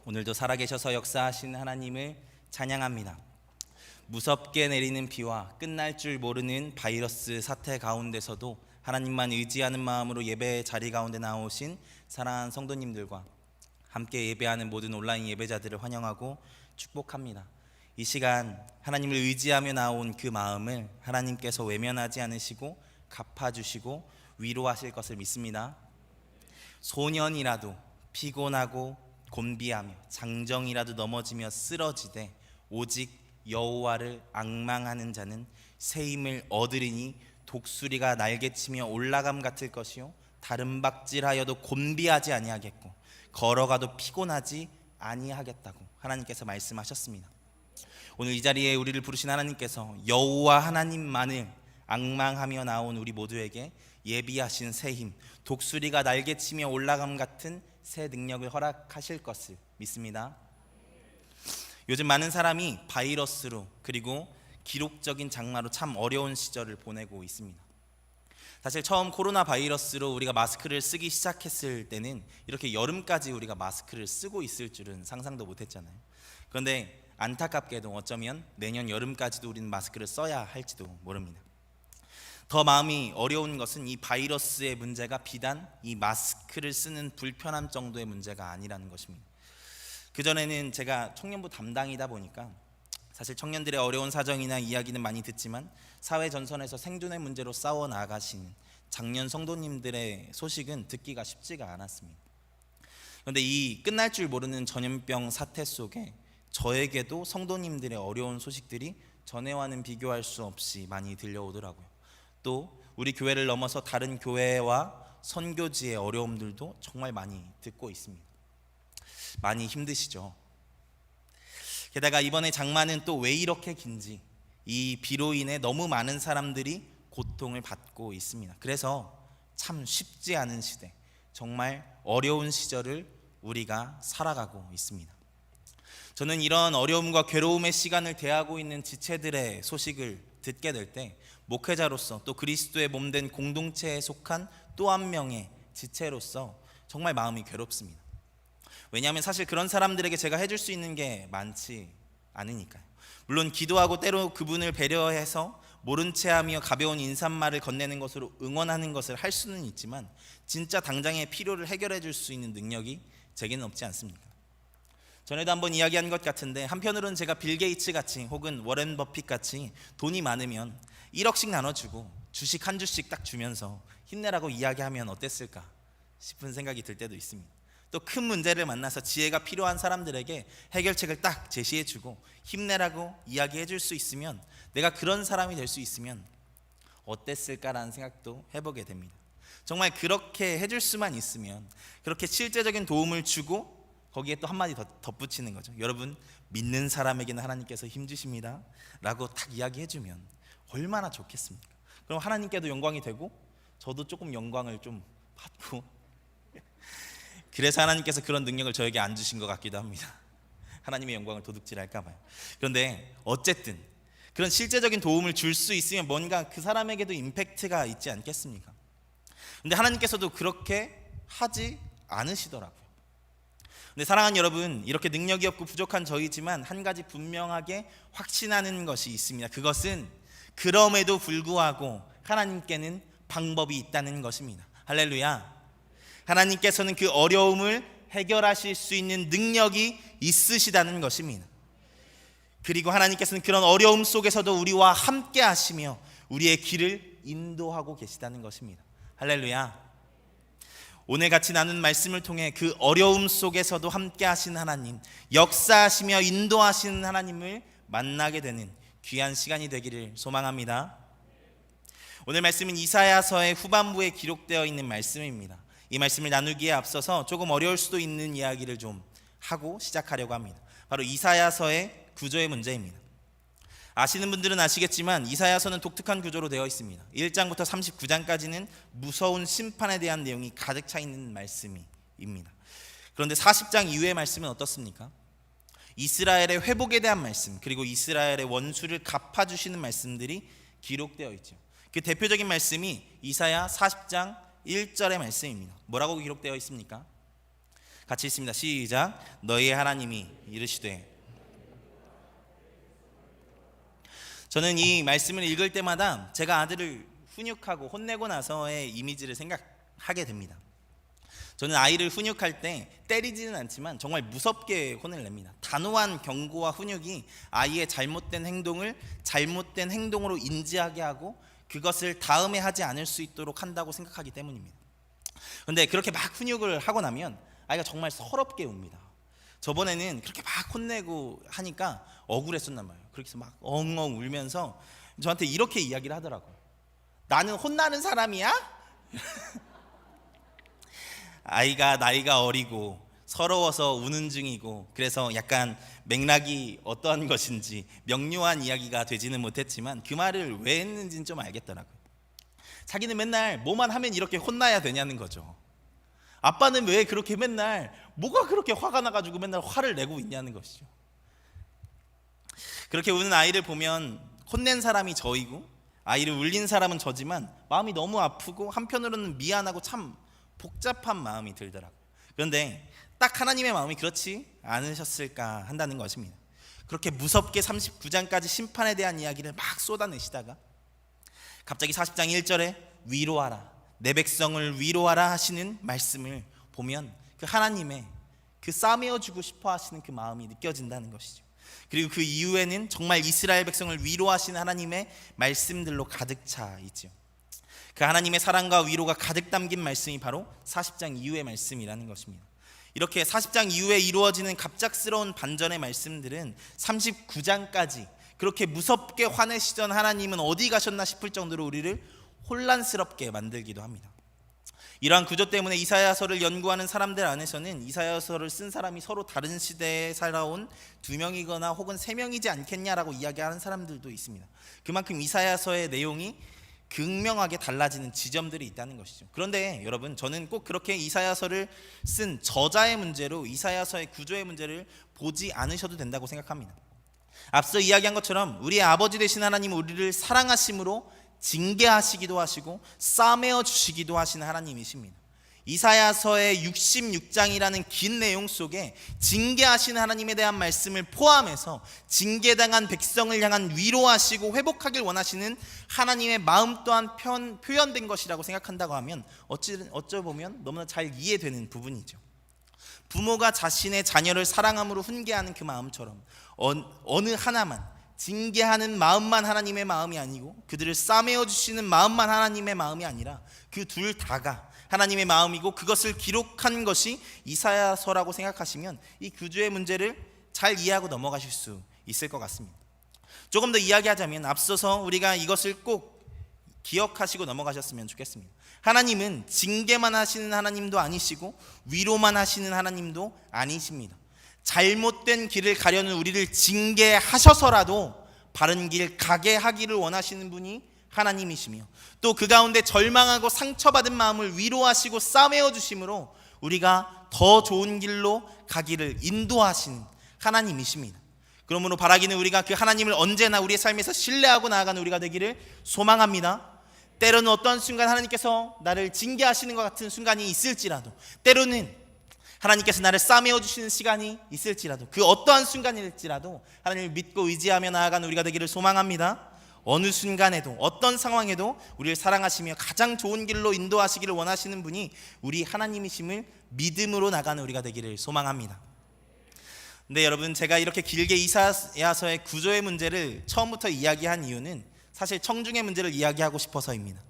오늘도 살아계셔서 역사하신 하나님을 찬양합니다. 무섭게 내리는 비와 끝날 줄 모르는 바이러스 사태 가운데서도 하나님만 의지하는 마음으로 예배 자리 가운데 나오신 사랑하는 성도님들과 함께 예배하는 모든 온라인 예배자들을 환영하고 축복합니다. 이 시간 하나님을 의지하며 나온 그 마음을 하나님께서 외면하지 않으시고 갚아주시고 위로하실 것을 믿습니다. 소년이라도 피곤하고 곤비하며 장정이라도 넘어지며 쓰러지되 오직 여호와를 앙망하는 자는 새 힘을 얻으리니 독수리가 날개치며 올라감 같을 것이요 다른 박질하여도 곤비하지 아니하겠고 걸어가도 피곤하지 아니하겠다고 하나님께서 말씀하셨습니다. 오늘 이 자리에 우리를 부르신 하나님께서 여호와 하나님만을 앙망하며 나온 우리 모두에게 예비하신 새 힘, 독수리가 날개치며 올라감 같은 새 능력을 허락하실 것을 믿습니다. 요즘 많은 사람이 바이러스로 그리고 기록적인 장마로 참 어려운 시절을 보내고 있습니다. 사실 처음 코로나 바이러스로 우리가 마스크를 쓰기 시작했을 때는 이렇게 여름까지 우리가 마스크를 쓰고 있을 줄은 상상도 못했잖아요. 그런데 안타깝게도 어쩌면 내년 여름까지도 우리는 마스크를 써야 할지도 모릅니다. 더 마음이 어려운 것은 이 바이러스의 문제가 비단 이 마스크를 쓰는 불편함 정도의 문제가 아니라는 것입니다. 그전에는 제가 청년부 담당이다 보니까 사실 청년들의 어려운 사정이나 이야기는 많이 듣지만 사회 전선에서 생존의 문제로 싸워 나가신 장년 성도님들의 소식은 듣기가 쉽지가 않았습니다. 그런데 이 끝날 줄 모르는 전염병 사태 속에 저에게도 성도님들의 어려운 소식들이 전에와는 비교할 수 없이 많이 들려오더라고요. 또 우리 교회를 넘어서 다른 교회와 선교지의 어려움들도 정말 많이 듣고 있습니다. 많이 힘드시죠? 게다가 이번에 장마는 또 왜 이렇게 긴지 이 비로 인해 너무 많은 사람들이 고통을 받고 있습니다. 그래서 참 쉽지 않은 시대, 정말 어려운 시절을 우리가 살아가고 있습니다. 저는 이런 어려움과 괴로움의 시간을 대하고 있는 지체들의 소식을 듣게 될 때 목회자로서 또 그리스도의 몸된 공동체에 속한 또 한 명의 지체로서 정말 마음이 괴롭습니다. 왜냐하면 사실 그런 사람들에게 제가 해줄 수 있는 게 많지 않으니까요. 물론 기도하고 때로 그분을 배려해서 모른 체하며 가벼운 인사말을 건네는 것으로 응원하는 것을 할 수는 있지만 진짜 당장의 필요를 해결해 줄 수 있는 능력이 제게는 없지 않습니까? 전에도 한번 이야기한 것 같은데 한편으로는 제가 빌 게이츠 같이 혹은 워렌 버핏 같이 돈이 많으면 1억씩 나눠주고 주식 한 주씩 딱 주면서 힘내라고 이야기하면 어땠을까 싶은 생각이 들 때도 있습니다. 또 큰 문제를 만나서 지혜가 필요한 사람들에게 해결책을 딱 제시해주고 힘내라고 이야기해줄 수 있으면 내가 그런 사람이 될 수 있으면 어땠을까라는 생각도 해보게 됩니다. 정말 그렇게 해줄 수만 있으면 그렇게 실제적인 도움을 주고 거기에 또 한마디 더 덧붙이는 거죠. 여러분 믿는 사람에게는 하나님께서 힘 주십니다 라고 딱 이야기해주면 얼마나 좋겠습니까? 그럼 하나님께도 영광이 되고 저도 조금 영광을 좀 받고 그래서 하나님께서 그런 능력을 저에게 안 주신 것 같기도 합니다. 하나님의 영광을 도둑질할까 봐요. 그런데 어쨌든 그런 실제적인 도움을 줄 수 있으면 뭔가 그 사람에게도 임팩트가 있지 않겠습니까? 근데 하나님께서도 그렇게 하지 않으시더라고요. 근데 사랑하는 여러분, 이렇게 능력이 없고 부족한 저희지만 한 가지 분명하게 확신하는 것이 있습니다. 그것은 그럼에도 불구하고 하나님께는 방법이 있다는 것입니다. 할렐루야. 하나님께서는 그 어려움을 해결하실 수 있는 능력이 있으시다는 것입니다. 그리고 하나님께서는 그런 어려움 속에서도 우리와 함께 하시며 우리의 길을 인도하고 계시다는 것입니다. 할렐루야. 오늘 같이 나눈 말씀을 통해 그 어려움 속에서도 함께 하신 하나님, 역사하시며 인도하시는 하나님을 만나게 되는 귀한 시간이 되기를 소망합니다. 오늘 말씀은 이사야서의 후반부에 기록되어 있는 말씀입니다. 이 말씀을 나누기에 앞서서 조금 어려울 수도 있는 이야기를 좀 하고 시작하려고 합니다. 바로 이사야서의 구조의 문제입니다. 아시는 분들은 아시겠지만 이사야서는 독특한 구조로 되어 있습니다. 1장부터 39장까지는 무서운 심판에 대한 내용이 가득 차 있는 말씀입니다. 그런데 40장 이후의 말씀은 어떻습니까? 이스라엘의 회복에 대한 말씀, 그리고 이스라엘의 원수를 갚아주시는 말씀들이 기록되어 있죠. 그 대표적인 말씀이 이사야 40장 1절의 말씀입니다. 뭐라고 기록되어 있습니까? 같이 읽습니다. 시작. 너희의 하나님이 이르시되. 저는 이 말씀을 읽을 때마다 제가 아들을 훈육하고 혼내고 나서의 이미지를 생각하게 됩니다. 저는 아이를 훈육할 때 때리지는 않지만 정말 무섭게 혼을 냅니다. 단호한 경고와 훈육이 아이의 잘못된 행동으로 인지하게 하고 그것을 다음에 하지 않을 수 있도록 한다고 생각하기 때문입니다. 그런데 그렇게 막 훈육을 하고 나면 아이가 정말 서럽게 웁니다. 저번에는 그렇게 막 혼내고 하니까 억울했었나 봐요. 그렇게 해서 막 엉엉 울면서 저한테 이렇게 이야기를 하더라고요. 나는 혼나는 사람이야? 아이가 나이가 어리고 서러워서 우는 중이고, 그래서 약간 맥락이 어떠한 것인지 명료한 이야기가 되지는 못했지만 그 말을 왜 했는지는 좀 알겠더라고요. 자기는 맨날 뭐만 하면 이렇게 혼나야 되냐는 거죠. 아빠는 왜 그렇게 맨날 뭐가 그렇게 화가 나가지고 맨날 화를 내고 있냐는 것이죠. 그렇게 우는 아이를 보면 혼낸 사람이 저이고 아이를 울린 사람은 저지만 마음이 너무 아프고 한편으로는 미안하고 참 복잡한 마음이 들더라고요. 그런데 딱 하나님의 마음이 그렇지 않으셨을까 한다는 것입니다. 그렇게 무섭게 39장까지 심판에 대한 이야기를 막 쏟아내시다가 갑자기 40장 1절에 위로하라, 내 백성을 위로하라 하시는 말씀을 보면 그 하나님의 그 싸매어주고 싶어 하시는 그 마음이 느껴진다는 것이죠. 그리고 그 이후에는 정말 이스라엘 백성을 위로하시는 하나님의 말씀들로 가득 차 있죠. 그 하나님의 사랑과 위로가 가득 담긴 말씀이 바로 40장 이후의 말씀이라는 것입니다. 이렇게 40장 이후에 이루어지는 갑작스러운 반전의 말씀들은 39장까지 그렇게 무섭게 화내시던 하나님은 어디 가셨나 싶을 정도로 우리를 혼란스럽게 만들기도 합니다. 이러한 구조 때문에 이사야서를 연구하는 사람들 안에서는 이사야서를 쓴 사람이 서로 다른 시대에 살아온 2명이거나 혹은 3명이지 않겠냐라고 이야기하는 사람들도 있습니다. 그만큼 이사야서의 내용이 극명하게 달라지는 지점들이 있다는 것이죠. 그런데 여러분, 저는 꼭 그렇게 이사야서를 쓴 저자의 문제로 이사야서의 구조의 문제를 보지 않으셔도 된다고 생각합니다. 앞서 이야기한 것처럼 우리의 아버지 되신 하나님은 우리를 사랑하심으로 징계하시기도 하시고 싸매어 주시기도 하시는 하나님이십니다. 이사야서의 66장이라는 긴 내용 속에 징계하시는 하나님에 대한 말씀을 포함해서 징계당한 백성을 향한 위로하시고 회복하길 원하시는 하나님의 마음 또한 표현된 것이라고 생각한다고 하면 어쩌보면 너무나 잘 이해되는 부분이죠. 부모가 자신의 자녀를 사랑함으로 훈계하는 그 마음처럼 어느 하나만 징계하는 마음만 하나님의 마음이 아니고 그들을 싸매어 주시는 마음만 하나님의 마음이 아니라 그 둘 다가 하나님의 마음이고 그것을 기록한 것이 이사야서라고 생각하시면 이 구조의 문제를 잘 이해하고 넘어가실 수 있을 것 같습니다. 조금 더 이야기하자면 앞서서 우리가 이것을 꼭 기억하시고 넘어가셨으면 좋겠습니다. 하나님은 징계만 하시는 하나님도 아니시고 위로만 하시는 하나님도 아니십니다. 잘못된 길을 가려는 우리를 징계하셔서라도 바른 길 가게 하기를 원하시는 분이 하나님이시며 또 그 가운데 절망하고 상처받은 마음을 위로하시고 싸매어 주심으로 우리가 더 좋은 길로 가기를 인도하시는 하나님이십니다. 그러므로 바라기는 우리가 그 하나님을 언제나 우리의 삶에서 신뢰하고 나아가는 우리가 되기를 소망합니다. 때로는 어떤 순간 하나님께서 나를 징계하시는 것 같은 순간이 있을지라도, 때로는 하나님께서 나를 싸매어 주시는 시간이 있을지라도, 그 어떠한 순간일지라도 하나님을 믿고 의지하며 나아가는 우리가 되기를 소망합니다. 어느 순간에도 어떤 상황에도 우리를 사랑하시며 가장 좋은 길로 인도하시기를 원하시는 분이 우리 하나님이심을 믿음으로 나가는 우리가 되기를 소망합니다. 근데 여러분, 제가 이렇게 길게 이사야서의 구조의 문제를 처음부터 이야기한 이유는 사실 청중의 문제를 이야기하고 싶어서입니다.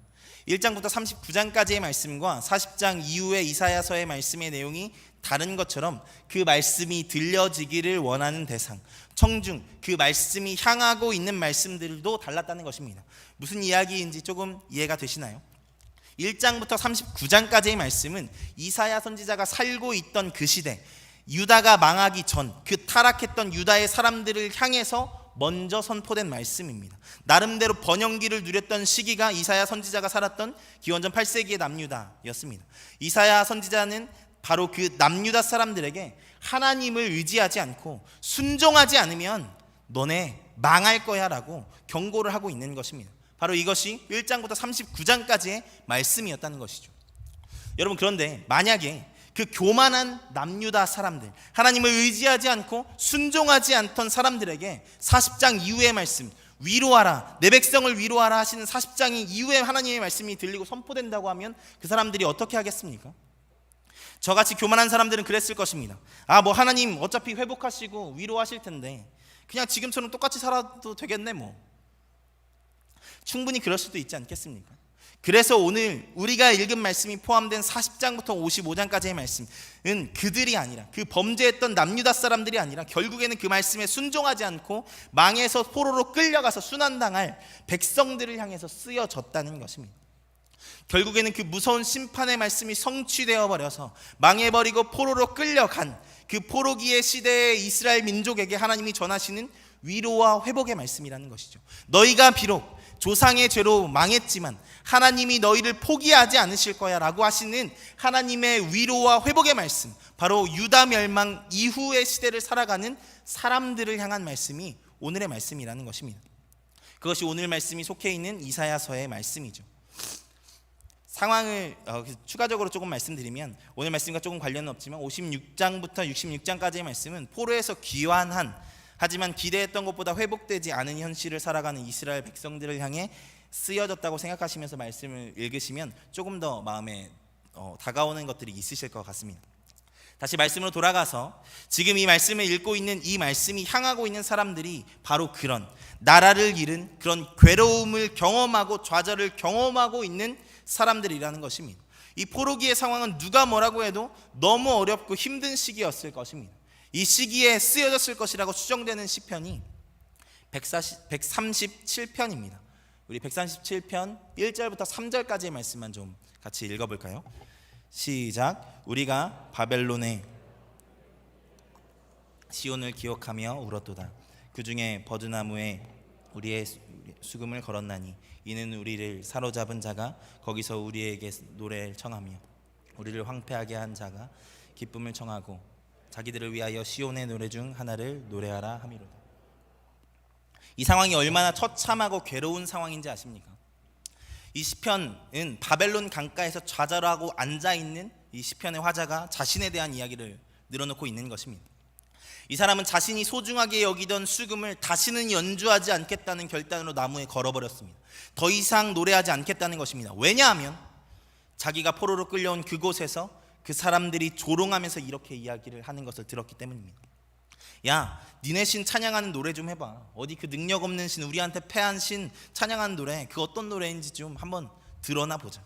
1장부터 39장까지의 말씀과 40장 이후의 이사야서의 말씀의 내용이 다른 것처럼 그 말씀이 들려지기를 원하는 대상, 청중, 그 말씀이 향하고 있는 말씀들도 달랐다는 것입니다. 무슨 이야기인지 조금 이해가 되시나요? 1장부터 39장까지의 말씀은 이사야 선지자가 살고 있던 그 시대, 유다가 망하기 전 그 타락했던 유다의 사람들을 향해서 먼저 선포된 말씀입니다. 나름대로 번영기를 누렸던 시기가 이사야 선지자가 살았던 기원전 8세기의 남유다였습니다. 이사야 선지자는 바로 그 남유다 사람들에게 하나님을 의지하지 않고 순종하지 않으면 너네 망할 거야 라고 경고를 하고 있는 것입니다. 바로 이것이 1장부터 39장까지의 말씀이었다는 것이죠. 여러분, 그런데 만약에 그 교만한 남유다 사람들, 하나님을 의지하지 않고 순종하지 않던 사람들에게 40장 이후의 말씀, 위로하라, 내 백성을 위로하라 하시는 40장 이후에 하나님의 말씀이 들리고 선포된다고 하면 그 사람들이 어떻게 하겠습니까? 저같이 교만한 사람들은 그랬을 것입니다. 뭐 하나님 어차피 회복하시고 위로하실 텐데 그냥 지금처럼 똑같이 살아도 되겠네 뭐. 충분히 그럴 수도 있지 않겠습니까? 그래서 오늘 우리가 읽은 말씀이 포함된 40장부터 55장까지의 말씀은 그들이 아니라, 그 범죄했던 남유다 사람들이 아니라 결국에는 그 말씀에 순종하지 않고 망해서 포로로 끌려가서 순환당할 백성들을 향해서 쓰여졌다는 것입니다. 결국에는 그 무서운 심판의 말씀이 성취되어 버려서 망해버리고 포로로 끌려간 그 포로기의 시대의 이스라엘 민족에게 하나님이 전하시는 위로와 회복의 말씀이라는 것이죠. 너희가 비록 조상의 죄로 망했지만 하나님이 너희를 포기하지 않으실 거야 라고 하시는 하나님의 위로와 회복의 말씀, 바로 유다 멸망 이후의 시대를 살아가는 사람들을 향한 말씀이 오늘의 말씀이라는 것입니다. 그것이 오늘 말씀이 속해 있는 이사야서의 말씀이죠. 상황을 추가적으로 조금 말씀드리면, 오늘 말씀과 조금 관련은 없지만 56장부터 66장까지의 말씀은 포로에서 귀환한, 하지만 기대했던 것보다 회복되지 않은 현실을 살아가는 이스라엘 백성들을 향해 쓰여졌다고 생각하시면서 말씀을 읽으시면 조금 더 마음에 다가오는 것들이 있으실 것 같습니다. 다시 말씀으로 돌아가서 지금 이 말씀을 읽고 있는 이 말씀이 향하고 있는 사람들이 바로 그런 나라를 잃은, 그런 괴로움을 경험하고 좌절을 경험하고 있는 사람들이라는 것입니다. 이 포로기의 상황은 누가 뭐라고 해도 너무 어렵고 힘든 시기였을 것입니다. 이 시기에 쓰여졌을 것이라고 추정되는 시편이 137편입니다. 우리 137편 1절부터 3절까지의 말씀만 좀 같이 읽어볼까요? 시작. 우리가 바벨론의 시온을 기억하며 울었도다. 그 중에 버드나무에 우리의 수금을 걸었나니 이는 우리를 사로잡은 자가 거기서 우리에게 노래를 청하며 우리를 황폐하게 한 자가 기쁨을 청하고 자기들을 위하여 시온의 노래 중 하나를 노래하라 함이로다. 이 상황이 얼마나 처참하고 괴로운 상황인지 아십니까? 이 시편은 바벨론 강가에서 좌절하고 앉아있는 이 시편의 화자가 자신에 대한 이야기를 늘어놓고 있는 것입니다. 이 사람은 자신이 소중하게 여기던 수금을 다시는 연주하지 않겠다는 결단으로 나무에 걸어버렸습니다. 더 이상 노래하지 않겠다는 것입니다. 왜냐하면 자기가 포로로 끌려온 그곳에서 그 사람들이 조롱하면서 이렇게 이야기를 하는 것을 들었기 때문입니다. 야, 니네 신 찬양하는 노래 좀 해봐. 어디 그 능력 없는 신, 우리한테 패한 신 찬양하는 노래, 그 어떤 노래인지 좀 한번 들어나 보자.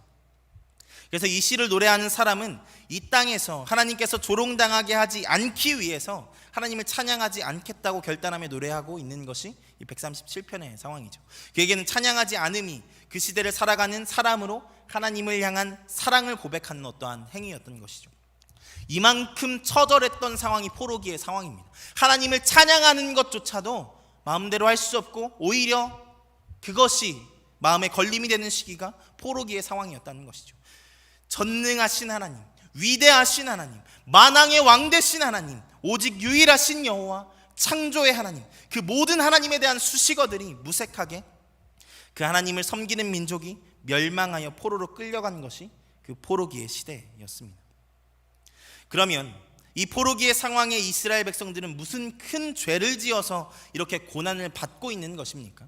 그래서 이 시를 노래하는 사람은 이 땅에서 하나님께서 조롱당하게 하지 않기 위해서 하나님을 찬양하지 않겠다고 결단하며 노래하고 있는 것이 이 137편의 상황이죠. 그에게는 찬양하지 않음이 그 시대를 살아가는 사람으로 하나님을 향한 사랑을 고백하는 어떠한 행위였던 것이죠. 이만큼 처절했던 상황이 포로기의 상황입니다. 하나님을 찬양하는 것조차도 마음대로 할 수 없고 오히려 그것이 마음에 걸림이 되는 시기가 포로기의 상황이었다는 것이죠. 전능하신 하나님, 위대하신 하나님, 만왕의 왕 되신 하나님, 오직 유일하신 여호와, 창조의 하나님, 그 모든 하나님에 대한 수식어들이 무색하게 그 하나님을 섬기는 민족이 멸망하여 포로로 끌려간 것이 그 포로기의 시대였습니다. 그러면 이 포로기의 상황에 이스라엘 백성들은 무슨 큰 죄를 지어서 이렇게 고난을 받고 있는 것입니까?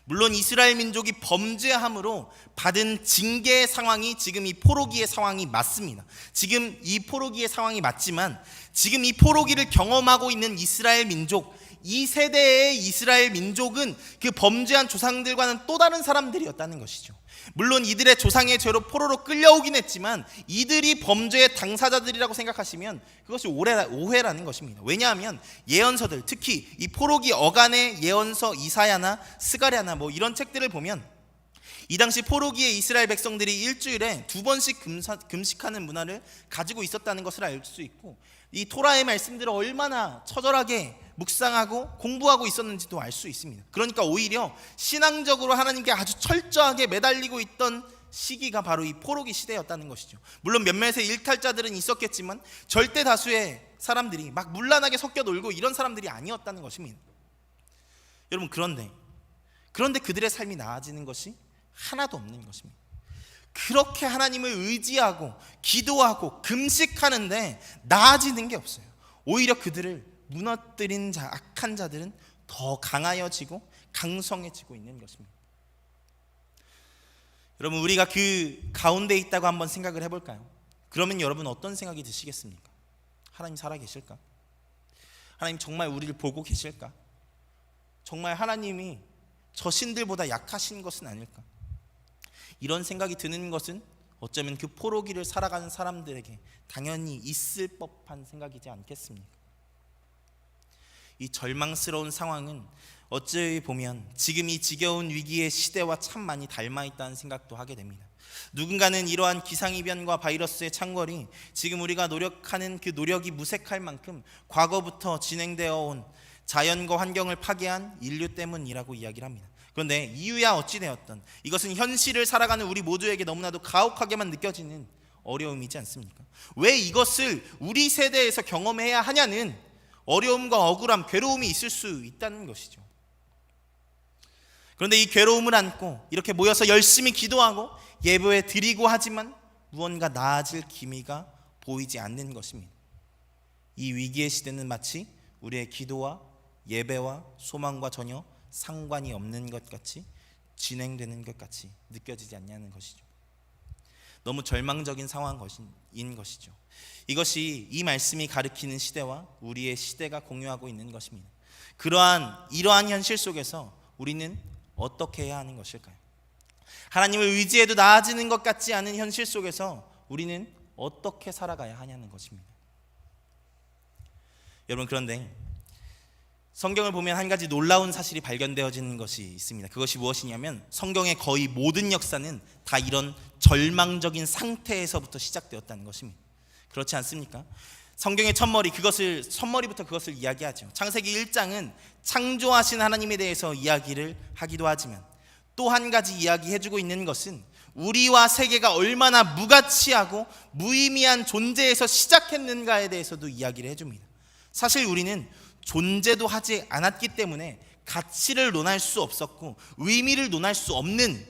물론 이스라엘 민족이 범죄함으로 받은 징계의 상황이 지금 이 포로기의 상황이 맞습니다. 지금 이 포로기의 상황이 맞지만 지금 이 포로기를 경험하고 있는 이스라엘 민족, 이 세대의 이스라엘 민족은 그 범죄한 조상들과는 또 다른 사람들이었다는 것이죠. 물론 이들의 조상의 죄로 포로로 끌려오긴 했지만 이들이 범죄의 당사자들이라고 생각하시면 그것이 오해라는 것입니다. 왜냐하면 예언서들, 특히 이 포로기 어간의 예언서 이사야나 스가랴나 뭐 이런 책들을 보면 이 당시 포로기의 이스라엘 백성들이 일주일에 2번씩 금식하는 문화를 가지고 있었다는 것을 알 수 있고, 이 토라의 말씀들을 얼마나 처절하게 묵상하고 공부하고 있었는지도 알 수 있습니다. 그러니까 오히려 신앙적으로 하나님께 아주 철저하게 매달리고 있던 시기가 바로 이 포로기 시대였다는 것이죠. 물론 몇몇의 일탈자들은 있었겠지만 절대 다수의 사람들이 막 문란하게 섞여 놀고 이런 사람들이 아니었다는 것입니다. 여러분, 그런데 그들의 삶이 나아지는 것이 하나도 없는 것입니다. 그렇게 하나님을 의지하고 기도하고 금식하는데 나아지는 게 없어요. 오히려 그들을 무너뜨린 악한 자들은 더 강하여지고 강성해지고 있는 것입니다. 여러분, 우리가 그 가운데 있다고 한번 생각을 해볼까요? 그러면 여러분 어떤 생각이 드시겠습니까? 하나님 살아계실까? 하나님 정말 우리를 보고 계실까? 정말 하나님이 저 신들보다 약하신 것은 아닐까? 이런 생각이 드는 것은 어쩌면 그 포로기를 살아가는 사람들에게 당연히 있을 법한 생각이지 않겠습니까? 이 절망스러운 상황은 어찌 보면 지금 이 지겨운 위기의 시대와 참 많이 닮아있다는 생각도 하게 됩니다. 누군가는 이러한 기상이변과 바이러스의 창궐이 지금 우리가 노력하는 그 노력이 무색할 만큼 과거부터 진행되어 온 자연과 환경을 파괴한 인류 때문이라고 이야기를 합니다. 그런데 이유야 어찌 되었던 이것은 현실을 살아가는 우리 모두에게 너무나도 가혹하게만 느껴지는 어려움이지 않습니까? 왜 이것을 우리 세대에서 경험해야 하냐는 어려움과 억울함, 괴로움이 있을 수 있다는 것이죠. 그런데 이 괴로움을 안고 이렇게 모여서 열심히 기도하고 예배 드리고 하지만 무언가 나아질 기미가 보이지 않는 것입니다. 이 위기의 시대는 마치 우리의 기도와 예배와 소망과 전혀 상관이 없는 것 같이 진행되는 것 같이 느껴지지 않냐는 것이죠. 너무 절망적인 상황인 것이죠. 이것이 이 말씀이 가리키는 시대와 우리의 시대가 공유하고 있는 것입니다. 이러한 현실 속에서 우리는 어떻게 해야 하는 것일까요? 하나님을 의지해도 나아지는 것 같지 않은 현실 속에서 우리는 어떻게 살아가야 하냐는 것입니다. 여러분, 그런데 성경을 보면 한 가지 놀라운 사실이 발견되어지는 것이 있습니다. 그것이 무엇이냐면 성경의 거의 모든 역사는 다 이런 절망적인 상태에서부터 시작되었다는 것입니다. 그렇지 않습니까? 성경의 첫머리부터 그것을 이야기하죠. 창세기 1장은 창조하신 하나님에 대해서 이야기를 하기도 하지만 또 한 가지 이야기해주고 있는 것은 우리와 세계가 얼마나 무가치하고 무의미한 존재에서 시작했는가에 대해서도 이야기를 해줍니다. 사실 우리는 존재도 하지 않았기 때문에 가치를 논할 수 없었고 의미를 논할 수 없는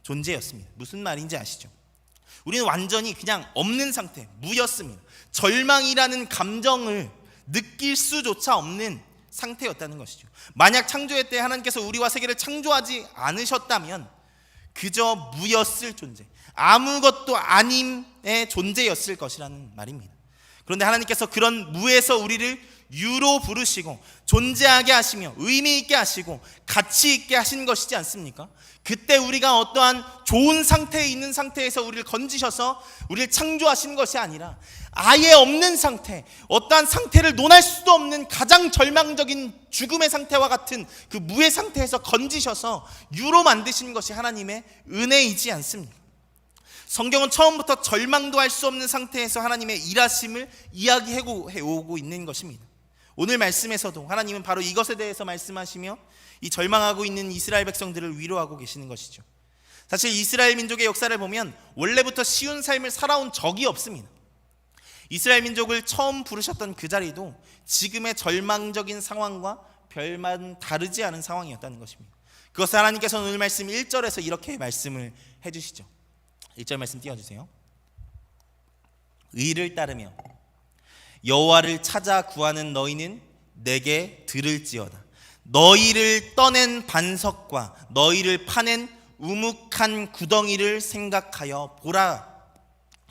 존재였습니다. 무슨 말인지 아시죠? 우리는 완전히 그냥 없는 상태, 무였습니다. 절망이라는 감정을 느낄 수조차 없는 상태였다는 것이죠. 만약 창조의 때 하나님께서 우리와 세계를 창조하지 않으셨다면 그저 무였을 존재, 아무것도 아님의 존재였을 것이라는 말입니다. 그런데 하나님께서 그런 무에서 우리를 유로 부르시고 존재하게 하시며 의미 있게 하시고 가치 있게 하신 것이지 않습니까? 그때 우리가 어떠한 좋은 상태에 있는 상태에서 우리를 건지셔서 우리를 창조하신 것이 아니라 아예 없는 상태, 어떠한 상태를 논할 수도 없는 가장 절망적인 죽음의 상태와 같은 그 무의 상태에서 건지셔서 유로 만드신 것이 하나님의 은혜이지 않습니까? 성경은 처음부터 절망도 할 수 없는 상태에서 하나님의 일하심을 이야기해오고 있는 것입니다. 오늘 말씀에서도 하나님은 바로 이것에 대해서 말씀하시며 이 절망하고 있는 이스라엘 백성들을 위로하고 계시는 것이죠. 사실 이스라엘 민족의 역사를 보면 원래부터 쉬운 삶을 살아온 적이 없습니다. 이스라엘 민족을 처음 부르셨던 그 자리도 지금의 절망적인 상황과 별반 다르지 않은 상황이었다는 것입니다. 그것을 하나님께서는 오늘 말씀 1절에서 이렇게 말씀을 해주시죠. 1절 말씀 띄워주세요. 의를 따르며 여호와를 찾아 구하는 너희는 내게 들을지어다. 너희를 떠낸 반석과 너희를 파낸 우묵한 구덩이를 생각하여 보라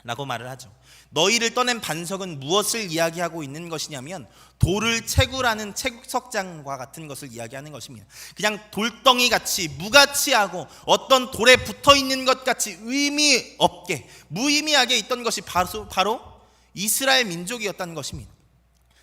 라고 말을 하죠. 너희를 떠낸 반석은 무엇을 이야기하고 있는 것이냐면 돌을 채굴하는 채석장과 같은 것을 이야기하는 것입니다. 그냥 돌덩이 같이 무가치하고 어떤 돌에 붙어있는 것 같이 의미 없게 무의미하게 있던 것이 바로 이스라엘 민족이었다는 것입니다.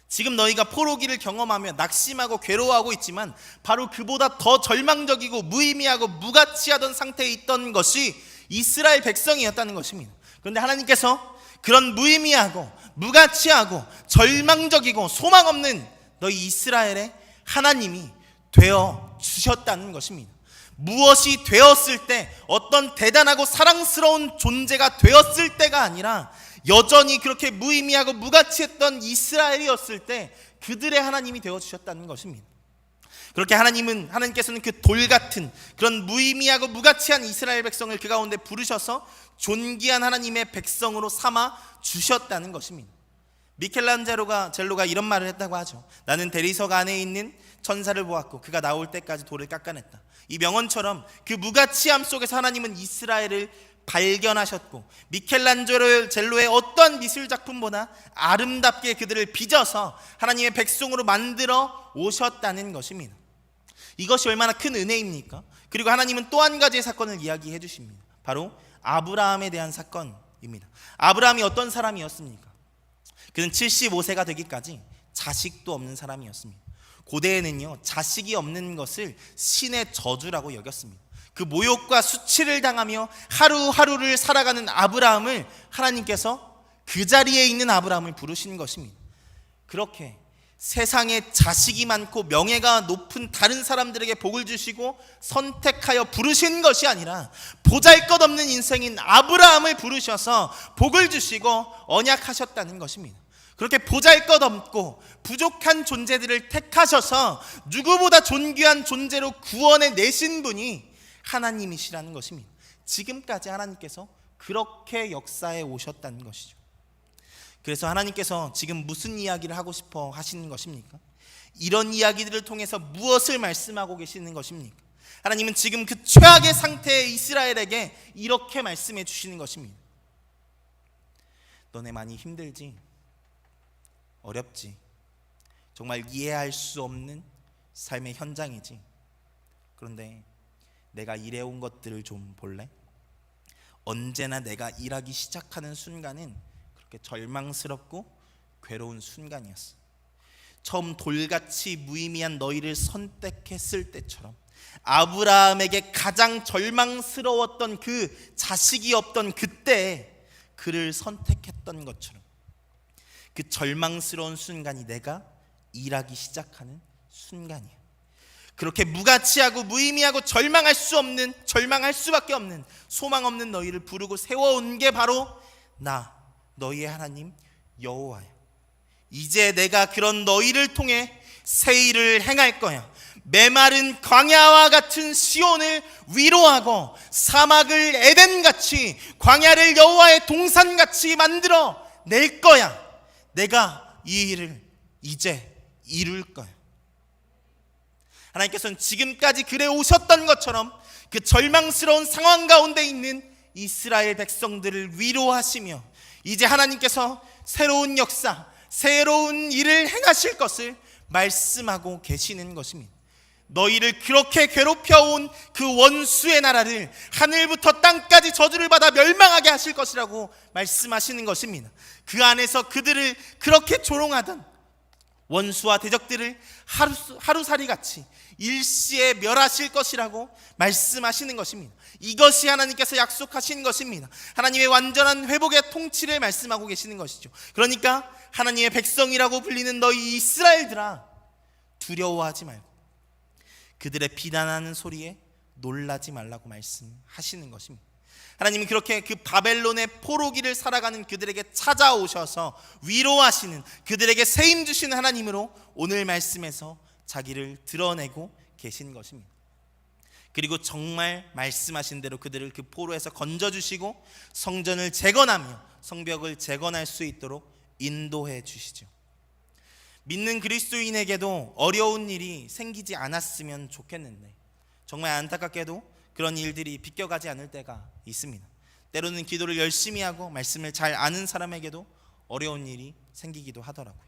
지금 너희가 포로기를 경험하며 낙심하고 괴로워하고 있지만 바로 그보다 더 절망적이고 무의미하고 무가치하던 상태에 있던 것이 이스라엘 백성이었다는 것입니다. 그런데 하나님께서 그런 무의미하고 무가치하고 절망적이고 소망 없는 너희 이스라엘의 하나님이 되어 주셨다는 것입니다. 무엇이 되었을 때, 어떤 대단하고 사랑스러운 존재가 되었을 때가 아니라 여전히 그렇게 무의미하고 무가치했던 이스라엘이었을 때 그들의 하나님이 되어주셨다는 것입니다. 그렇게 하나님께서는 그 돌같은 그런 무의미하고 무가치한 이스라엘 백성을 그 가운데 부르셔서 존귀한 하나님의 백성으로 삼아 주셨다는 것입니다. 미켈란젤로가 이런 말을 했다고 하죠. 나는 대리석 안에 있는 천사를 보았고 그가 나올 때까지 돌을 깎아냈다. 이 명언처럼 그 무가치함 속에서 하나님은 이스라엘을 발견하셨고, 미켈란젤로의 어떠한 미술 작품보다 아름답게 그들을 빚어서 하나님의 백성으로 만들어 오셨다는 것입니다. 이것이 얼마나 큰 은혜입니까? 그리고 하나님은 또 한 가지의 사건을 이야기해 주십니다. 바로 아브라함에 대한 사건입니다. 아브라함이 어떤 사람이었습니까? 그는 75세가 되기까지 자식도 없는 사람이었습니다. 고대에는요, 자식이 없는 것을 신의 저주라고 여겼습니다. 그 모욕과 수치를 당하며 하루하루를 살아가는 아브라함을 하나님께서 그 자리에 있는 아브라함을 부르신 것입니다. 그렇게 세상에 자식이 많고 명예가 높은 다른 사람들에게 복을 주시고 선택하여 부르신 것이 아니라 보잘것없는 인생인 아브라함을 부르셔서 복을 주시고 언약하셨다는 것입니다. 그렇게 보잘것없고 부족한 존재들을 택하셔서 누구보다 존귀한 존재로 구원해 내신 분이 하나님이시라는 것입니다. 지금까지 하나님께서 그렇게 역사해 오셨다는 것이죠. 그래서 하나님께서 지금 무슨 이야기를 하고 싶어 하시는 것입니까? 이런 이야기들을 통해서 무엇을 말씀하고 계시는 것입니까? 하나님은 지금 그 최악의 상태의 이스라엘에게 이렇게 말씀해 주시는 것입니다. 너네 많이 힘들지? 어렵지? 정말 이해할 수 없는 삶의 현장이지? 그런데 내가 일해온 것들을 좀 볼래? 언제나 내가 일하기 시작하는 순간은 그렇게 절망스럽고 괴로운 순간이었어. 처음 돌같이 무의미한 너희를 선택했을 때처럼 아브라함에게 가장 절망스러웠던 그 자식이 없던 그때 그를 선택했던 것처럼 그 절망스러운 순간이 내가 일하기 시작하는 순간이야. 그렇게 무가치하고 무의미하고 절망할 수밖에 없는 소망 없는 너희를 부르고 세워온 게 바로 나 너희의 하나님 여호와야. 이제 내가 그런 너희를 통해 새 일을 행할 거야. 메마른 광야와 같은 시온을 위로하고 사막을 에덴같이 광야를 여호와의 동산같이 만들어 낼 거야. 내가 이 일을 이제 이룰 거야. 하나님께서는 지금까지 그래 오셨던 것처럼 그 절망스러운 상황 가운데 있는 이스라엘 백성들을 위로하시며 이제 하나님께서 새로운 역사, 새로운 일을 행하실 것을 말씀하고 계시는 것입니다. 너희를 그렇게 괴롭혀온 그 원수의 나라를 하늘부터 땅까지 저주를 받아 멸망하게 하실 것이라고 말씀하시는 것입니다. 그 안에서 그들을 그렇게 조롱하던 원수와 대적들을 하루살이같이 일시에 멸하실 것이라고 말씀하시는 것입니다. 이것이 하나님께서 약속하신 것입니다. 하나님의 완전한 회복의 통치를 말씀하고 계시는 것이죠. 그러니까 하나님의 백성이라고 불리는 너희 이스라엘들아, 두려워하지 말고 그들의 비난하는 소리에 놀라지 말라고 말씀하시는 것입니다. 하나님은 그렇게 그 바벨론의 포로기를 살아가는 그들에게 찾아오셔서 위로하시는, 그들에게 세임 주시는 하나님으로 오늘 말씀에서 자기를 드러내고 계신 것입니다. 그리고 정말 말씀하신 대로 그들을 그 포로에서 건져주시고 성전을 재건하며 성벽을 재건할 수 있도록 인도해 주시죠. 믿는 그리스도인에게도 어려운 일이 생기지 않았으면 좋겠는데 정말 안타깝게도 그런 일들이 비껴가지 않을 때가 있습니다. 때로는 기도를 열심히 하고 말씀을 잘 아는 사람에게도 어려운 일이 생기기도 하더라고요.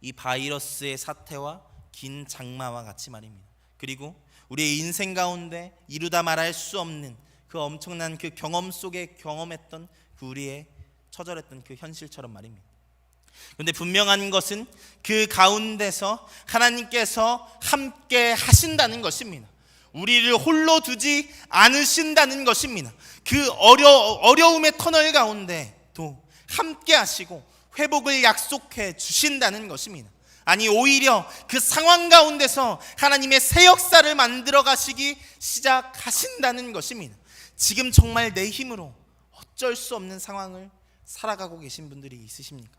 이 바이러스의 사태와 긴 장마와 같이 말입니다. 그리고 우리의 인생 가운데 이루다 말할 수 없는 그 엄청난 그 경험 속에 경험했던 그 우리의 처절했던 그 현실처럼 말입니다. 그런데 분명한 것은 그 가운데서 하나님께서 함께 하신다는 것입니다. 우리를 홀로 두지 않으신다는 것입니다. 그 어려움의 터널 가운데도 함께 하시고 회복을 약속해 주신다는 것입니다. 아니, 오히려 그 상황 가운데서 하나님의 새 역사를 만들어 가시기 시작하신다는 것입니다. 지금 정말 내 힘으로 어쩔 수 없는 상황을 살아가고 계신 분들이 있으십니까?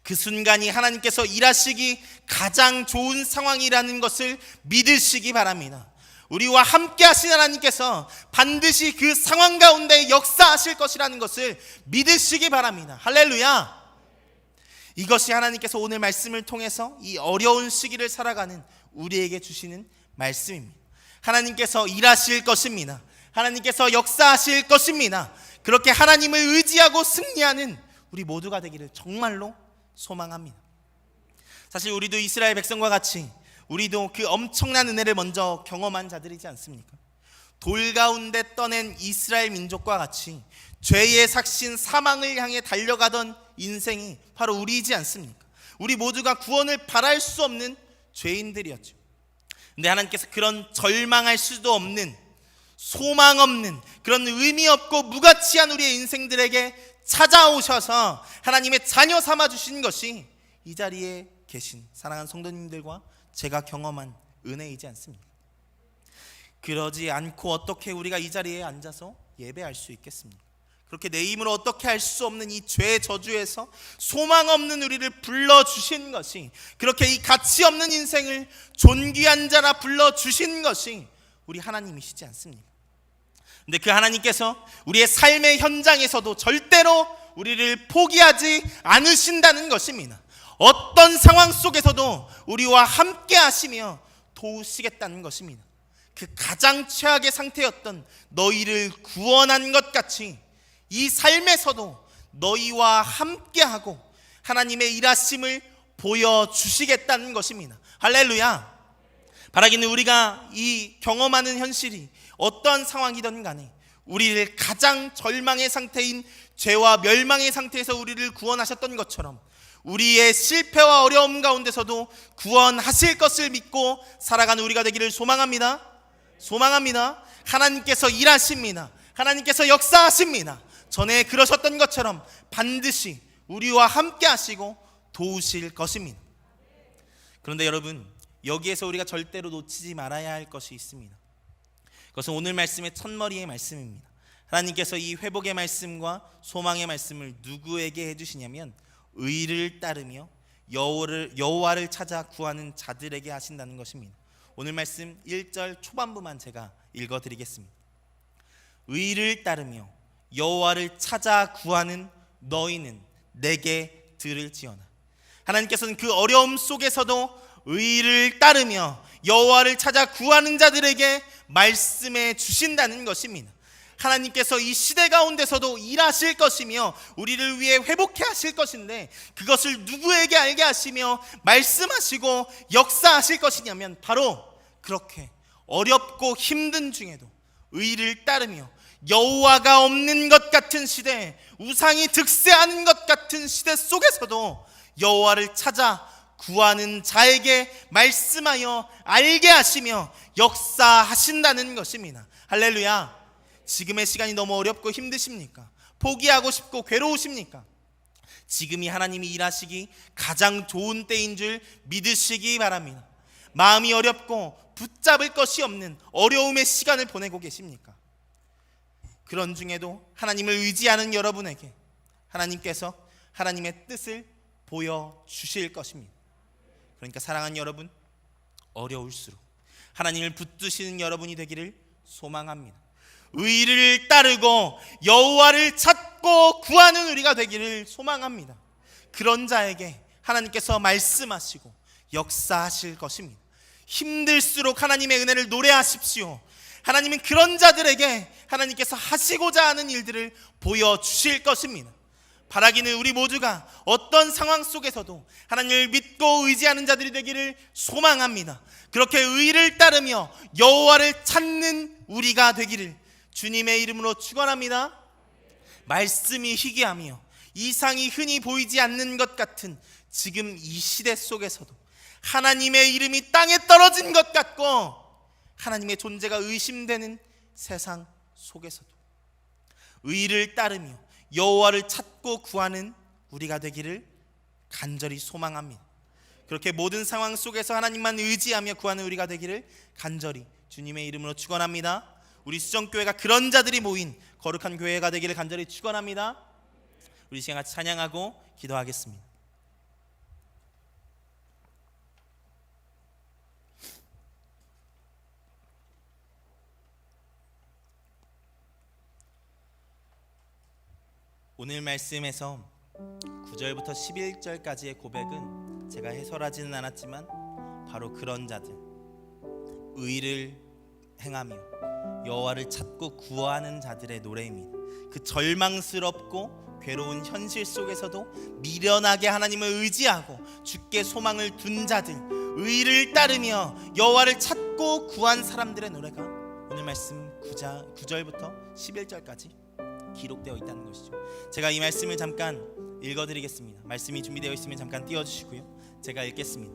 그 순간이 하나님께서 일하시기 가장 좋은 상황이라는 것을 믿으시기 바랍니다. 우리와 함께 하신 하나님께서 반드시 그 상황 가운데 역사하실 것이라는 것을 믿으시기 바랍니다. 할렐루야. 이것이 하나님께서 오늘 말씀을 통해서 이 어려운 시기를 살아가는 우리에게 주시는 말씀입니다. 하나님께서 일하실 것입니다. 하나님께서 역사하실 것입니다. 그렇게 하나님을 의지하고 승리하는 우리 모두가 되기를 정말로 소망합니다. 사실 우리도 이스라엘 백성과 같이 우리도 그 엄청난 은혜를 먼저 경험한 자들이지 않습니까? 돌 가운데 떠낸 이스라엘 민족과 같이 죄의 삭신 사망을 향해 달려가던 인생이 바로 우리이지 않습니까? 우리 모두가 구원을 바랄 수 없는 죄인들이었죠. 근데 하나님께서 그런 절망할 수도 없는, 소망 없는, 그런 의미 없고 무가치한 우리의 인생들에게 찾아오셔서 하나님의 자녀 삼아 주신 것이 이 자리에 계신 사랑하는 성도님들과 제가 경험한 은혜이지 않습니까? 그러지 않고 어떻게 우리가 이 자리에 앉아서 예배할 수 있겠습니까? 그렇게 내 힘으로 어떻게 할 수 없는 이 죄의 저주에서 소망 없는 우리를 불러주신 것이, 그렇게 이 가치 없는 인생을 존귀한 자라 불러주신 것이 우리 하나님이시지 않습니까? 근데 그 하나님께서 우리의 삶의 현장에서도 절대로 우리를 포기하지 않으신다는 것입니다. 어떤 상황 속에서도 우리와 함께 하시며 도우시겠다는 것입니다. 그 가장 최악의 상태였던 너희를 구원한 것 같이 이 삶에서도 너희와 함께하고 하나님의 일하심을 보여주시겠다는 것입니다. 할렐루야. 바라기는 우리가 이 경험하는 현실이 어떠한 상황이든 간에 우리를 가장 절망의 상태인 죄와 멸망의 상태에서 우리를 구원하셨던 것처럼 우리의 실패와 어려움 가운데서도 구원하실 것을 믿고 살아가는 우리가 되기를 소망합니다. 소망합니다. 하나님께서 일하십니다. 하나님께서 역사하십니다. 전에 그러셨던 것처럼 반드시 우리와 함께 하시고 도우실 것입니다. 그런데 여러분, 여기에서 우리가 절대로 놓치지 말아야 할 것이 있습니다. 그것은 오늘 말씀의 첫머리의 말씀입니다. 하나님께서 이 회복의 말씀과 소망의 말씀을 누구에게 해주시냐면 의를 따르며 여호와를 찾아 구하는 자들에게 하신다는 것입니다. 오늘 말씀 1절 초반부만 제가 읽어드리겠습니다. 의를 따르며 여호와를 찾아 구하는 너희는 내게 들을지어다. 하나님께서는 그 어려움 속에서도 의를 따르며 여호와를 찾아 구하는 자들에게 말씀해 주신다는 것입니다. 하나님께서 이 시대 가운데서도 일하실 것이며 우리를 위해 회복해 하실 것인데, 그것을 누구에게 알게 하시며 말씀하시고 역사하실 것이냐면 바로 그렇게 어렵고 힘든 중에도 의를 따르며 여호와가 없는 것 같은 시대, 우상이 득세하는 것 같은 시대 속에서도 여호와를 찾아 구하는 자에게 말씀하여 알게 하시며 역사하신다는 것입니다. 할렐루야. 지금의 시간이 너무 어렵고 힘드십니까? 포기하고 싶고 괴로우십니까? 지금이 하나님이 일하시기 가장 좋은 때인 줄 믿으시기 바랍니다. 마음이 어렵고 붙잡을 것이 없는 어려움의 시간을 보내고 계십니까? 그런 중에도 하나님을 의지하는 여러분에게 하나님께서 하나님의 뜻을 보여주실 것입니다. 그러니까 사랑하는 여러분, 어려울수록 하나님을 붙드시는 여러분이 되기를 소망합니다. 의를 따르고 여호와를 찾고 구하는 우리가 되기를 소망합니다. 그런 자에게 하나님께서 말씀하시고 역사하실 것입니다. 힘들수록 하나님의 은혜를 노래하십시오. 하나님은 그런 자들에게 하나님께서 하시고자 하는 일들을 보여주실 것입니다. 바라기는 우리 모두가 어떤 상황 속에서도 하나님을 믿고 의지하는 자들이 되기를 소망합니다. 그렇게 의를 따르며 여호와를 찾는 우리가 되기를 주님의 이름으로 축원합니다. 말씀이 희귀하며 이상이 흔히 보이지 않는 것 같은 지금 이 시대 속에서도 하나님의 이름이 땅에 떨어진 것 같고 하나님의 존재가 의심되는 세상 속에서도 의를 따르며 여호와를 찾고 구하는 우리가 되기를 간절히 소망합니다. 그렇게 모든 상황 속에서 하나님만 의지하며 구하는 우리가 되기를 간절히 주님의 이름으로 축원합니다. 우리 수정교회가 그런 자들이 모인 거룩한 교회가 되기를 간절히 축원합니다. 우리 시간 같이 찬양하고 기도하겠습니다. 오늘 말씀에서 9절부터 11절까지의 고백은 제가 해설하지는 않았지만 바로 그런 자들, 의를 행하며 여호와를 찾고 구하는 자들의 노래입니다. 그 절망스럽고 괴로운 현실 속에서도 미련하게 하나님을 의지하고 주께 소망을 둔 자들, 의를 따르며 여호와를 찾고 구한 사람들의 노래가 오늘 말씀 9절부터 11절까지 기록되어 있다는 것이죠. 제가 이 말씀을 잠깐 읽어드리겠습니다. 말씀이 준비되어 있으면 잠깐 띄워주시고요. 제가 읽겠습니다.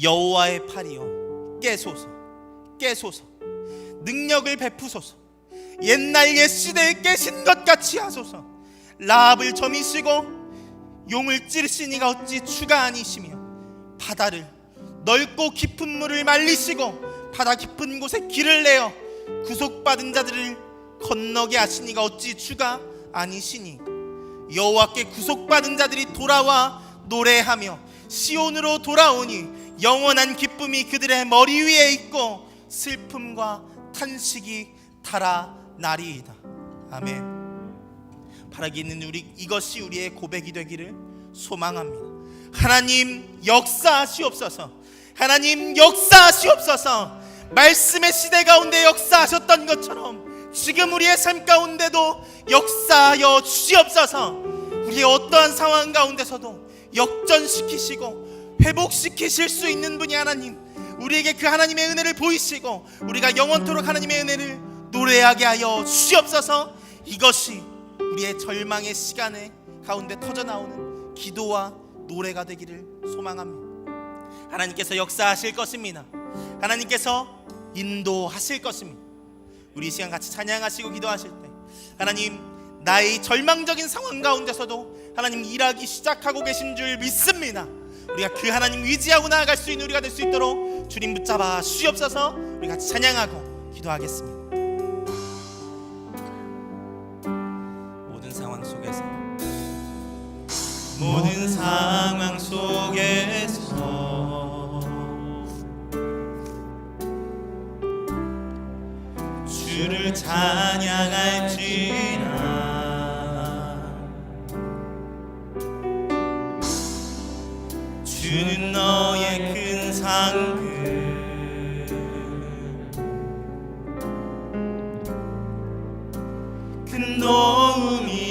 여호와의 팔이여 깨소서, 깨소서, 능력을 베푸소서. 옛날 옛 시대에 깨신 것 같이 하소서. 라합을 점이시고 용을 찌르신 이가 어찌 주가 아니시며, 바다를 넓고 깊은 물을 말리시고 바다 깊은 곳에 길을 내어 구속받은 자들을 건너게 하신 이가 어찌 주가 아니시니. 여호와께 구속받은 자들이 돌아와 노래하며 시온으로 돌아오니 영원한 기쁨이 그들의 머리 위에 있고 슬픔과 탄식이 달아나리이다. 아멘. 바라기 있는 우리, 이것이 우리의 고백이 되기를 소망합니다. 하나님 역사하시옵소서. 하나님 역사하시옵소서. 말씀의 시대 가운데 역사하셨던 것처럼 지금 우리의 삶 가운데도 역사하여 주시옵소서. 우리의 어떠한 상황 가운데서도 역전시키시고 회복시키실 수 있는 분이 하나님, 우리에게 그 하나님의 은혜를 보이시고 우리가 영원토록 하나님의 은혜를 노래하게 하여 주시옵소서. 이것이 우리의 절망의 시간에 가운데 터져나오는 기도와 노래가 되기를 소망합니다. 하나님께서 역사하실 것입니다. 하나님께서 인도하실 것입니다. 우리 이 시간 같이 찬양하시고 기도하실 때 하나님, 나의 절망적인 상황 가운데서도 하나님 일하기 시작하고 계신 줄 믿습니다. 우리가 그 하나님 의지하고 나아갈 수 있는 우리가 될 수 있도록 주님 붙잡아 주시옵소서. 우리 같이 찬양하고 기도하겠습니다. 모든 상황 속에서 주를 찬양할지라. 주는 너의 큰 상급, 큰 도움이시라.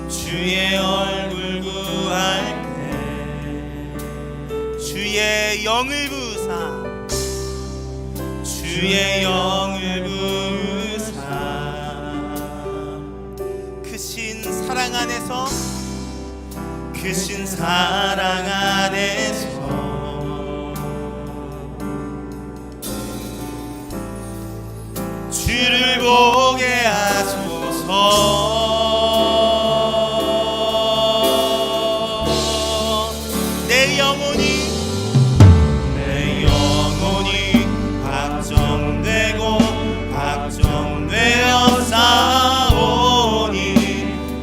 주의 얼굴 구할 주의 영을 부사, 주의 영을 부사. 크신 사랑 안에서, 크신 사랑 안에서 주를 보게 하소서. 내 영혼이 박정되어 싸우니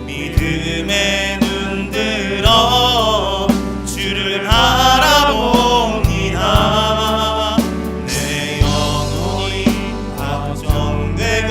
믿음의 눈 들어 주를 바라봅니다. 내 영혼이 박정되고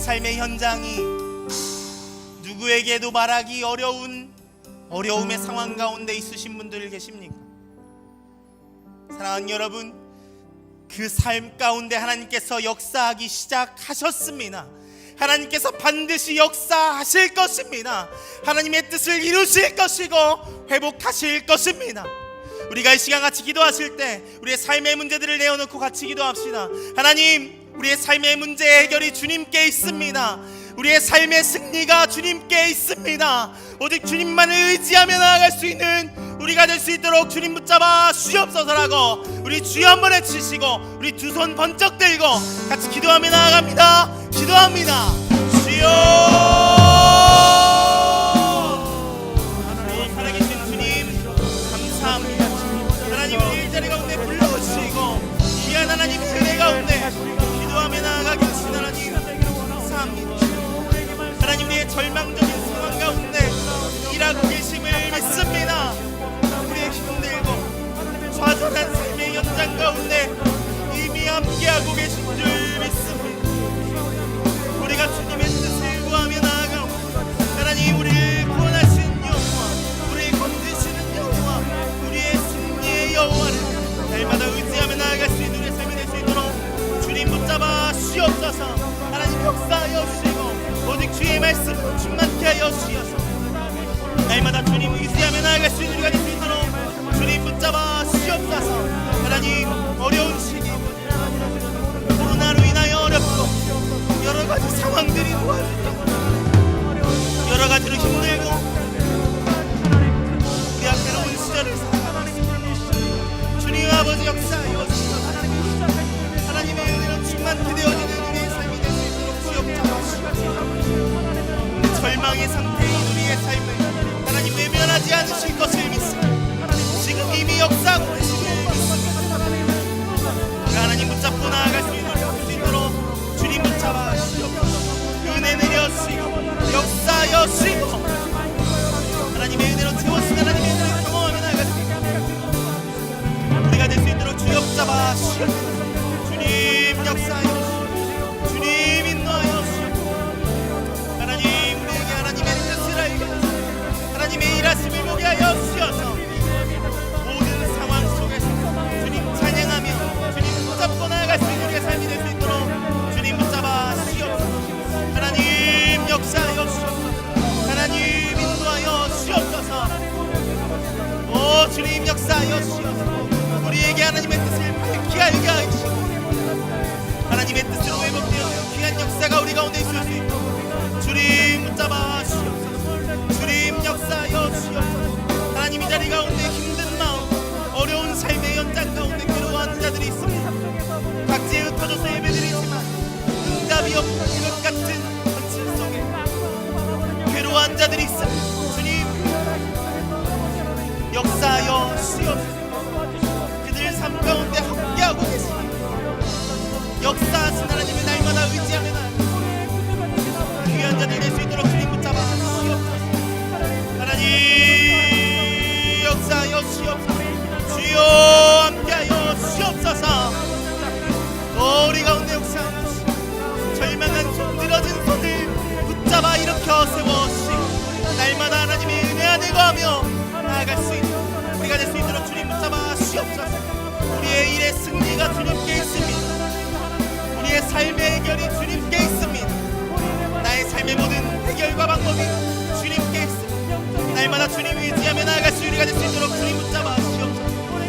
삶의 현장이 누구에게도 말하기 어려움의 상황 가운데 있으신 분들 계십니까? 사랑하는 여러분, 그 삶 가운데 하나님께서 역사하기 시작하셨습니다. 하나님께서 반드시 역사하실 것입니다. 하나님의 뜻을 이루실 것이고 회복하실 것입니다. 우리가 이 시간 같이 기도하실 때 우리의 삶의 문제들을 내어놓고 같이 기도합시다. 하나님, 우리의 삶의 문제 해결이 주님께 있습니다. 우리의 삶의 승리가 주님께 있습니다. 오직 주님만을 의지하며 나아갈 수 있는 우리가 될 수 있도록 주님 붙잡아 주옵소서라고 우리 주여 한번 외치시고 우리 두 손 번쩍 들고 같이 기도하며 나아갑니다. 기도합니다. 주여, 살아계신 주님 감사합니다. 하나님을 일자리 가운데 불러오시고 귀한 하나님의 은혜 가운데 기도하며 나아가게 하신 하나님 감사합니다. 하나님, 우리의 절망적인 상황 가운데 일하고 계심을 믿습니다. 우리의 힘들고 좌절한 삶의 현장 가운데 이미 함께하고 계신 줄 믿습니다. 우리가 주님의 뜻을 구하며 나아가고 하나님, 우리를 구원하신 여호와, 우리를 건지시는 여호와, 우리의 승리의 여호와를 날마다 의지하며 나아갈 수 있는 우리의 삶이 될 수 있도록 주님 붙잡아 주옵소서. 하나님 역사하여 주시고 오직 주의 말씀으로 충만케 하여 주셔서 날마다 주님 의지하며 나아갈 수 있는 우리가 될 수 있도록 주님 붙잡아 주옵소서. 하나님, 어려운 시기 코로나로 인하여 어렵고 여러가지 상황들이 도와주고 여러가지로 힘들고 우리 괴로운 시절을 살아가고 있습니다. 주님 아버지 역사하여 주옵소서. 하나님의 은혜로 충만케 되어지는 우리의 삶이 될 수 있도록 주옵소서. 절망의 상태인 우리의 삶을 하나님 외면하지 않으실 것을 믿습니다. 지금 이미 역사하고 계심을 믿습니다. 하나님 붙잡고 나아갈 수 있도록 주님 붙잡아 주옵소서. 은혜 내려주시고 역사하시고 하나님의 은혜로 채워주신 하나님의 은혜를 경험하며 나아갈 수 있도록 우리가 될 수 있도록 주여 붙잡아 주옵소서. 주님 역사하여 주시고 주님 인도하여 주시고 하나님, 우리에게 하나님의 뜻을 알게 하시고 하나님의 일하심을 보게 하여 주셔서 모든 상황 속에서 주님 찬양하며 주님 붙잡고 나아갈 수 있는 우리의 삶이 될 수 있도록 주님 붙잡아 주옵소서. 하나님 역사하여 주옵소서. 하나님 인도하여 주옵소서. 오 주님 역사하여 주옵소서. 우리에게 하나님의 뜻을 밝히 알게 하시고 하나님의 뜻으로 회복되어 귀한 역사가 우리 가운데 있을 수 있도록 주님 붙잡아 주옵소서. 주님 역사하여 주옵소서. 하나님, 이 자리 가운데 힘든 마음, 어려운 삶의 현장 가운데 괴로워하는 자들이 있습니다. 각지에 흩어져서 예배드리지만 응답이 없는 것 같은 현실 속에 괴로워하는 자들이 있습니다. 주님 역사하여 주옵소서. 그들 삶 가운데 함께하고 계십니다. 역사하신 하나님을 날마다 의지하며 나아가는 귀한 자들 될 수 있도록 주님 붙잡아 주옵소서. 하나님 역사하여 주옵소서. 주여 함께하여 주옵소서. 우리 가운데 역사하여 주시고 절망한 손, 늘어진 손을 붙잡아 일으켜 세워주시고 날마다 하나님의 은혜 안에 거하며 나아갈 수 있는 우리가 될 수 있도록 주님 붙잡아 주옵소서. 우리의 일의 승리가 주님께 있습니다. 우리의 삶의 해결이 주님께 있습니다. 나의 삶의 모든 해결과 방법이 주님께 있습니다. 날마다 주님 의지하며 나아갈 수 우리가 될 수 있도록 주님 붙잡아 주옵소서.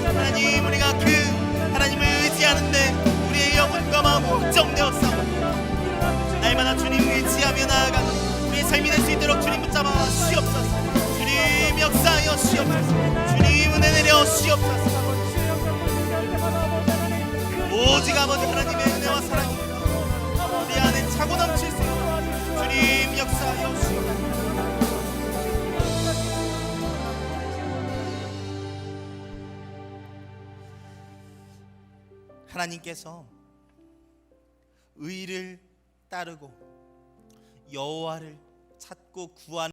하나님, 우리가 그 하나님을 의지하는데 우리의 영혼과 마음이 걱정되었사오니 날마다 주님 의지하며 나아가는 우리의 삶이 될 수 있도록 주님 붙잡아 주옵소서. 주님 역사하여 주옵소서. 주님 은혜 내려 주옵소서. 오직 아버지 하나님의 은혜와 사랑이 우리 안에 차고 넘칠 수 있는 주님 역사하여 주옵소서. 하나님께서 의를 따르고 여호와를 찾고 구하는